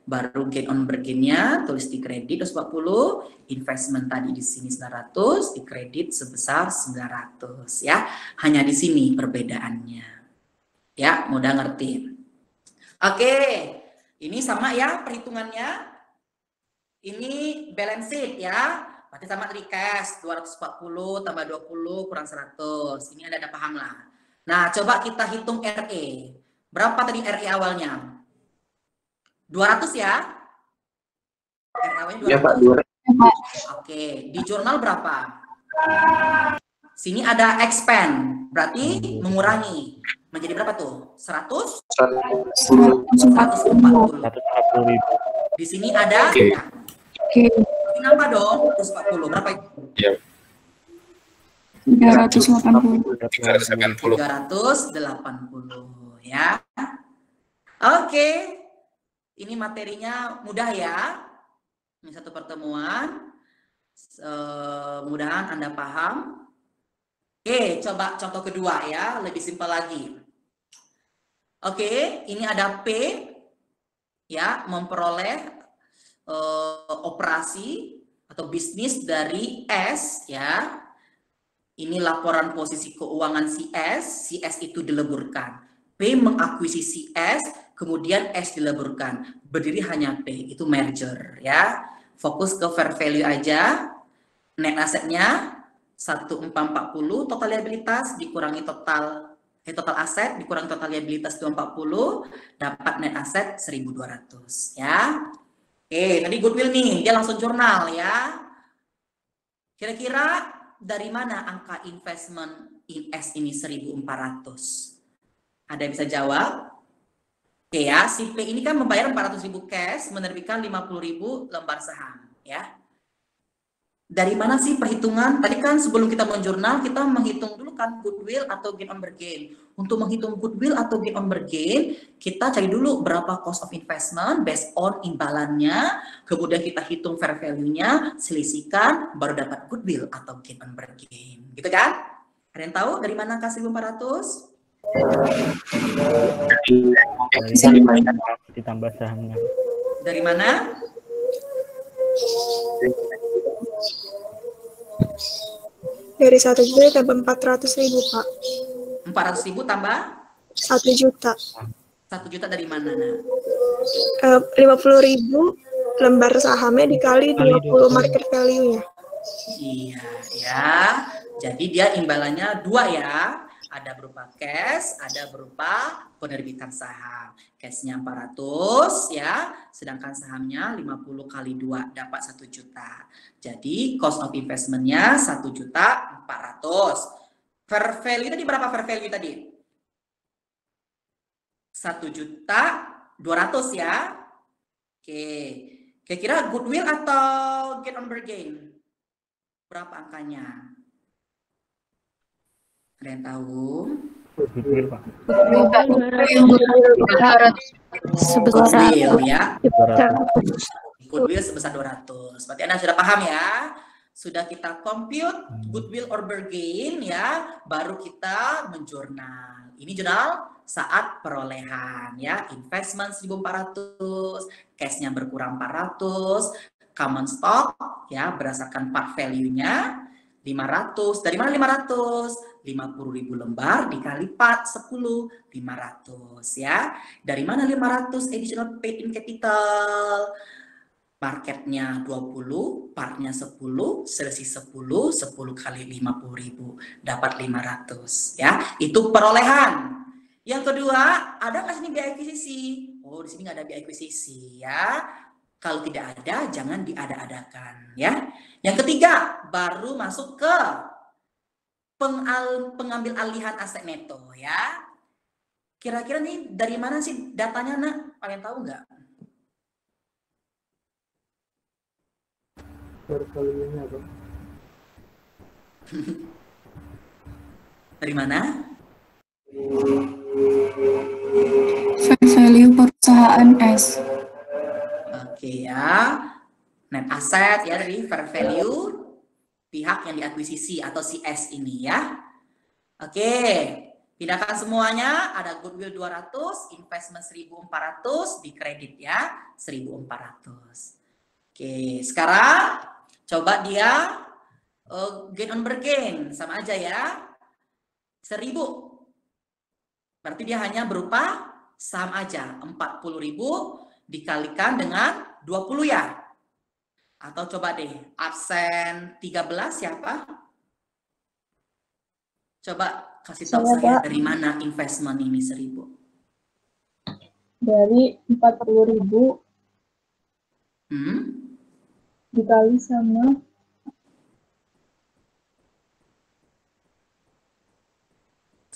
baru gain on bergain-nya tulis di kredit 240, investment tadi di sini 900, di kredit sebesar 900 ya. Hanya di sini perbedaannya. Ya, mudah ngerti. Oke, ini sama ya perhitungannya. Ini balance sheet ya. Berarti sama tadi cash 240 tambah 20 kurang 100. Ini ada paham lah. Nah, coba kita hitung RE. Berapa tadi RE awalnya? 200 ya? RE awalnya 200. Ya Pak, 200. Oke, di jurnal berapa? Sini ada expand, berarti mengurangi. Menjadi berapa tuh? 100? 140. 140.000. Di sini ada Oke, nambah dong 140. Berapa itu? 380. 380 ya. Oke. Ini materinya mudah ya. Ini satu pertemuan. Mudahan Anda paham. Oke, coba contoh kedua ya, lebih simpel lagi. Oke, ini ada P ya, memperoleh operasi atau bisnis dari S ya. Ini laporan posisi keuangan si S itu dileburkan. P mengakuisisi S, kemudian S dileburkan. Berdiri hanya P, itu merger ya. Fokus ke fair value aja. Net asetnya 1440, total liabilitas dikurangi total aset dikurangi total liabilitas 240, dapat net aset 1.200 ya. Oke, tadi goodwill nih, dia langsung jurnal ya. Kira-kira dari mana angka investment in S ini 1.400? Ada yang bisa jawab? Oke ya, si P ini kan membayar 400.000 cash, menerbitkan 50.000 lembar saham ya. Dari mana sih perhitungan? Tadi kan sebelum kita menjurnal, kita menghitung dulu kan goodwill atau gain on bergain. Untuk menghitung goodwill atau gain on bergain, kita cari dulu berapa cost of investment based on imbalannya, kemudian kita hitung fair value-nya, selisihkan, baru dapat goodwill atau gain on bergain. Gitu kan? Ada yang tahu dari mana angka 1.400? Ditambah sahamnya. Dari mana? Dari 1 juta tambah 400.000, Pak. 400.000 tambah 1 juta. 1 juta dari mana? Nah? 50.000 lembar sahamnya dikali 20 market value-nya. Iya, ya. Jadi dia imbalannya 2 ya. Ada berupa cash, ada berupa penerbitan saham. Cashnya 400 ya, sedangkan sahamnya 50 kali 2 dapat 1 juta. Jadi cost of investment-nya 1.400.000. Fair value tadi berapa fair value tadi? 1.200.000 ya. Oke. Kira-kira goodwill atau gain on bergain? Berapa angkanya? Ada yang tahu? Goodwill, Pak. Sebesar Goodwill ya. 200. Goodwill sebesar 200. Berarti Anda sudah paham ya? Sudah kita compute goodwill or bergain ya, baru kita menjurnal. Ini jurnal saat perolehan ya, investment 1.400, cash-nya berkurang 400, common stock ya berdasarkan part value-nya 500. Dari mana 500? 50.000 lembar dikali 4, 10, 500 ya. Dari mana 500 additional paid in capital? Marketnya 20, partnya 10, selisih 10, 10 kali 50.000, dapat 500 ya. Itu perolehan. Yang kedua, ada nggak sini biaya akuisisi? Oh, di sini nggak ada biaya akuisisi ya. Kalau tidak ada, jangan diada-adakan ya. Yang ketiga, baru masuk ke pengambil alihan aset neto ya. Kira-kira nih dari mana sih datanya, Nak? Kalian tahu nggak? Dari mana? Fair value perusahaan S. Oke ya. Net asset ya dari fair value pihak yang diakuisisi atau si S ini ya. Oke. Pindahkan semuanya, ada goodwill 200, investment 1.400, di kredit ya 1.400. Oke, sekarang coba dia gain on bergain, sama aja ya. 1.000. Berarti dia hanya berupa saham aja, 40.000 dikalikan dengan 20 ya. Atau coba deh, absen 13 siapa? Coba kasih tahu saya dari mana investment ini 1.000. Dari 40.000 dikali sama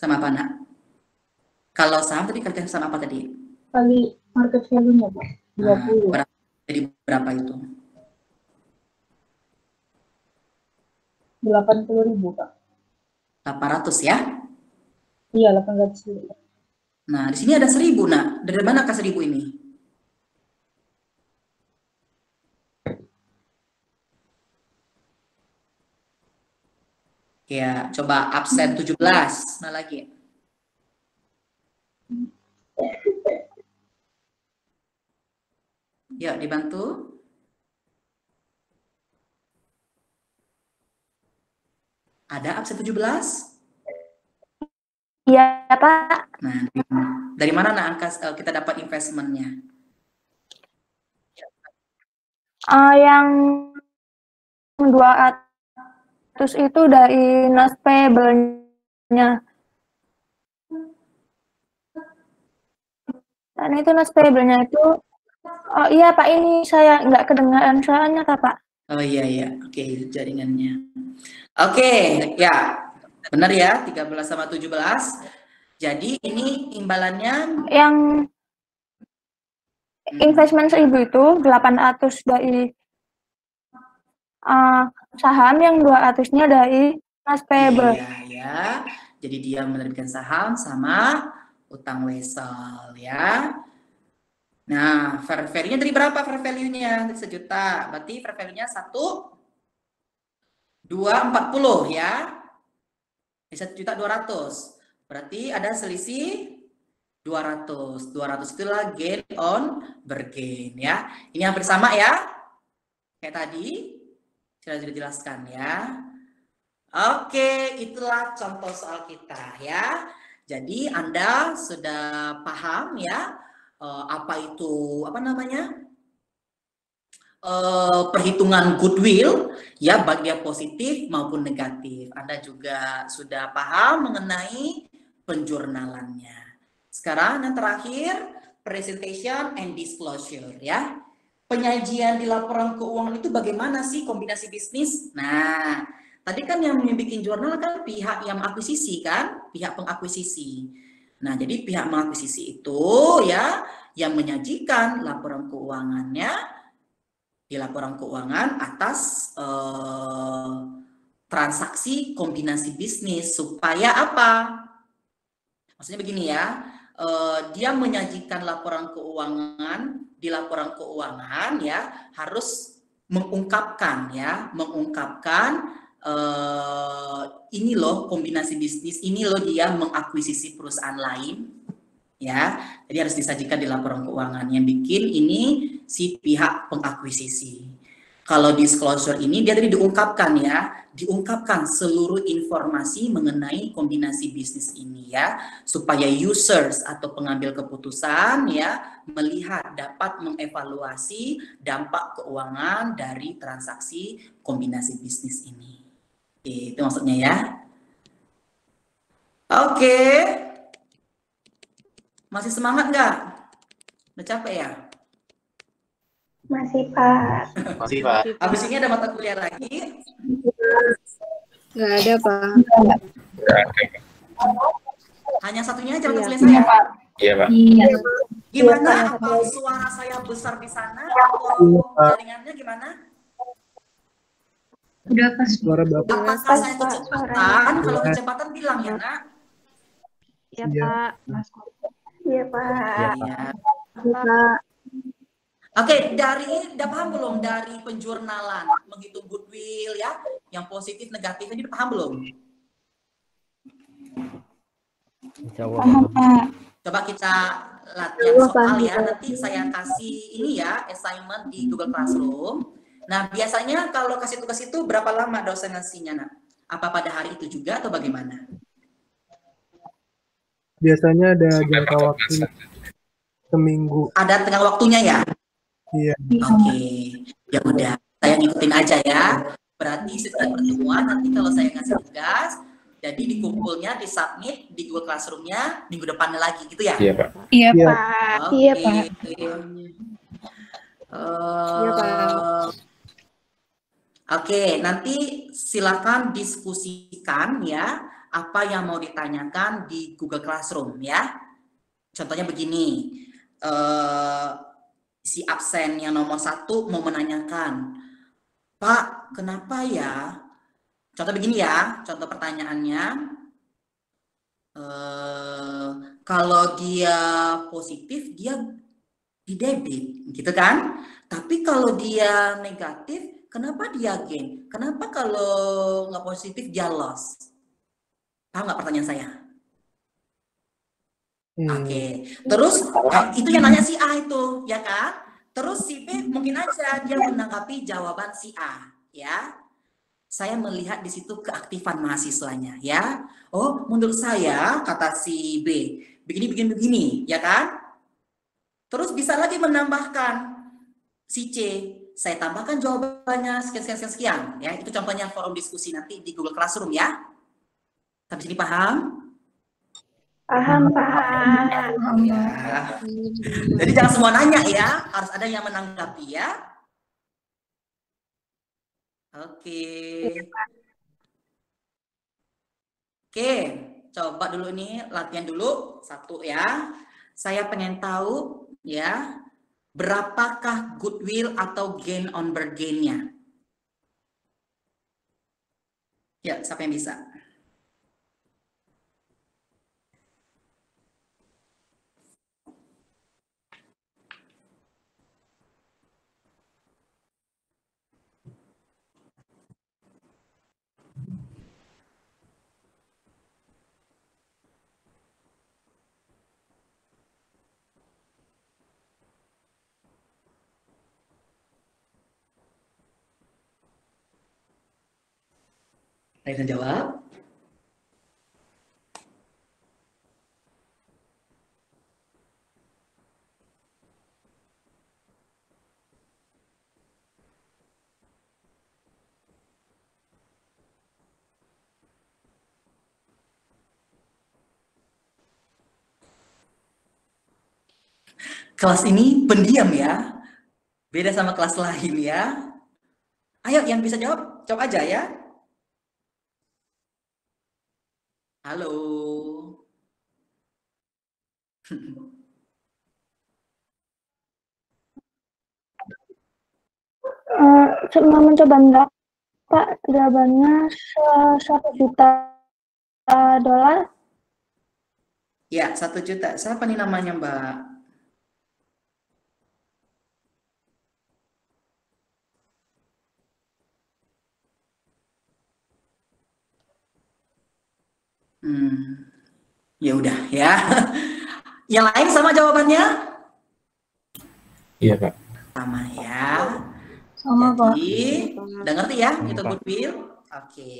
apa, Nak? Kalau saham tadi kalian sama apa tadi? kali market value-nya, Pak. 20. Jadi berapa itu? 80.000, Pak. 800 ya? Iya, 800.000. Nah, di sini ada 1.000, Nak. Dari mana ke 1.000 ini? Ya, coba absen 17. Nah, lagi. Ya, dibantu. Ada absen 17? Iya, Pak. Nah, dari mana Nak angka kita dapat investmentnya? Yang 200 itu dari nas payable-nya. Dan itu nas payable-nya itu, oh iya Pak, ini saya nggak kedengaran soalnya Pak. Oh iya, oke, jaringannya. Oke, ya, benar ya, 13 sama 17. Jadi ini imbalannya Yang investment 1.000 itu 800 dari saham, yang 200-nya dari nas payable. Iya. Jadi dia menerbitkan saham sama utang wesel ya. Nah, fair value-nya dari berapa fair value-nya? Dari 1 juta. Berarti fair value-nya 1.240 ya. Di 1.200.000. Berarti ada selisih 200. 200 itulah gain on bergain ya. Ini hampir sama ya. Kayak tadi sudah dijelaskan ya. Oke, itulah contoh soal kita ya. Jadi Anda sudah paham ya apa itu perhitungan goodwill ya, baik dia positif maupun negatif. Anda juga sudah paham mengenai penjurnalannya. Sekarang yang terakhir, presentation and disclosure ya. Penyajian di laporan keuangan itu bagaimana sih kombinasi bisnis? Nah, tadi kan yang membuat jurnal kan pihak yang akuisisi kan, pihak pengakuisisi. Nah, jadi pihak mengakuisisi itu ya yang menyajikan laporan keuangannya di laporan keuangan atas transaksi kombinasi bisnis supaya apa? Maksudnya begini ya, dia menyajikan laporan keuangan di laporan keuangan ya harus mengungkapkan ini loh kombinasi bisnis, ini loh dia mengakuisisi perusahaan lain ya. Jadi harus disajikan di laporan keuangan yang bikin ini si pihak pengakuisisi. Kalau disclosure ini dia tadi diungkapkan ya, diungkapkan seluruh informasi mengenai kombinasi bisnis ini ya, supaya users atau pengambil keputusan ya melihat, dapat mengevaluasi dampak keuangan dari transaksi kombinasi bisnis ini. Oke, itu maksudnya ya. Oke. Masih semangat nggak? Udah capek ya? Masih, Pak. Masih, Pak. Habis ini ada mata kuliah lagi. Nggak ada, Pak. Hanya satunya aja mata kuliah saya. Iya, Pak. Iya. Gimana? Apa suara saya besar di sana? Atau jaringannya gimana? Udah pas. Suara Bapak. Apakah saya kecepatan? Kalau kecepatan bilang ya, Nak. Ya, Pak. Iya, Pak. Iya. Pak. Oke, dari udah paham belum dari penjurnalan menghitung goodwill ya, yang positif negatif ini udah paham belum? Insya Allah. Paham, Pak. Coba kita latihan soal ya. Nanti saya kasih ini ya assignment di Google Classroom. Nah, biasanya kalau kasih tugas itu berapa lama dosen ngasihnya, Nak? Apa pada hari itu juga atau bagaimana? Biasanya ada jangka waktu seminggu. Ada tengah waktunya ya? Iya. Oke, ya udah, saya ngikutin aja ya. Berarti setiap pertemuan nanti kalau saya ngasih tugas, jadi dikumpulnya, disubmit di Google Classroom-nya minggu depannya lagi, gitu ya? Iya, Pak. Iya, Iya. Pak. Oke. Iya, Pak. Iya, Pak. Oke, nanti silakan diskusikan ya apa yang mau ditanyakan di Google Classroom ya. Contohnya begini. Si absen yang nomor 1 mau menanyakan, Pak, kenapa ya? Contoh begini ya, contoh pertanyaannya, kalau dia positif, dia di debit, gitu kan? Tapi kalau dia negatif, kenapa dia gain? Kenapa kalau nggak positif, dia loss? Paham nggak pertanyaan saya? Oke, terus itu yang nanya si A itu, ya kan? Terus si B mungkin aja dia menanggapi jawaban si A, ya. Saya melihat di situ keaktifan mahasiswanya, ya. Oh, menurut saya kata si B begini, ya kan? Terus bisa lagi menambahkan si C, saya tambahkan jawabannya sekian, ya. Itu contohnya forum diskusi nanti di Google Classroom, ya. Sampai sini paham? Paham, Pak. Ya. Jadi jangan semua nanya ya, harus ada yang menanggapi ya. Oke. Oke, coba dulu nih latihan dulu 1 ya. Saya pengen tahu ya, berapakah goodwill atau gain on bargain-nya? Ya, siapa yang bisa? Ada yang jawab? Kelas ini pendiam ya, beda sama kelas lain ya. Ayo yang bisa jawab aja ya. Halo. Cuma mencoba enggak, Pak, jawabannya $1 juta. Ya, 1 juta. Siapa nih namanya, Mbak? Ya udah ya. Yang lain sama jawabannya? Iya, Pak. Sama ya. Sama, Pak. Jadi, udah ngerti ya Sama, itu Pak. goodwill? Oke.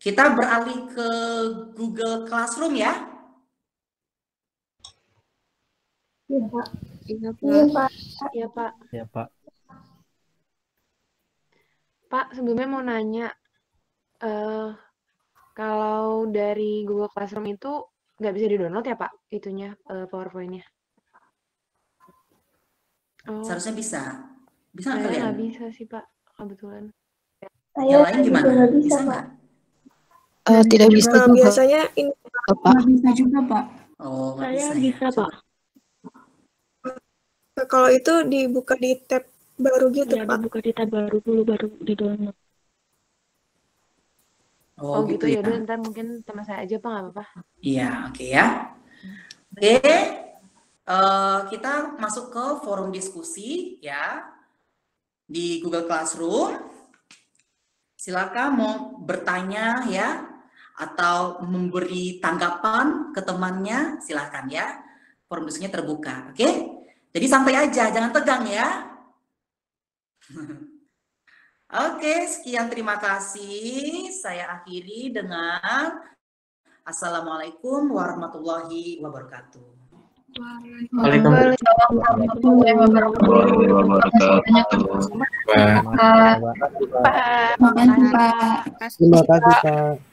Kita beralih ke Google Classroom ya. Iya, Pak. Iya, Iya, Pak. Iya, Pak. Ya, Pak. Pak, sebelumnya mau nanya, kalau dari Google Classroom itu nggak bisa di-download ya, Pak, itunya, PowerPoint-nya? Oh, Seharusnya bisa. Bisa nggak saya kalian? nggak bisa sih, Pak, kebetulan. Yang lain gimana? juga nggak bisa, Bisa Pak. nggak? Tidak bisa juga, biasanya ini Pak. Bisa juga, Pak. Oh, nggak Saya bisa ya. bisa, Pak. kalau itu dibuka di tab baru gitu, Ya, Pak. dibuka di tab baru dulu, baru di-download. Oh, gitu ya. Ya udah, ntar mungkin teman saya aja, Pak, nggak apa-apa. Iya, oke ya. Oke, kita masuk ke forum diskusi ya di Google Classroom. Silakan mau bertanya ya atau memberi tanggapan ke temannya, silakan ya. Forum diskusinya terbuka, oke? Jadi santai aja, jangan tegang ya. Oke, sekian, terima kasih. Saya akhiri dengan Assalamualaikum warahmatullahi wabarakatuh. Waalaikumsalam. Warahmatullahi wabarakatuh. Terima kasih, Pak. Terima kasih, Pak. Terima kasih, Pak.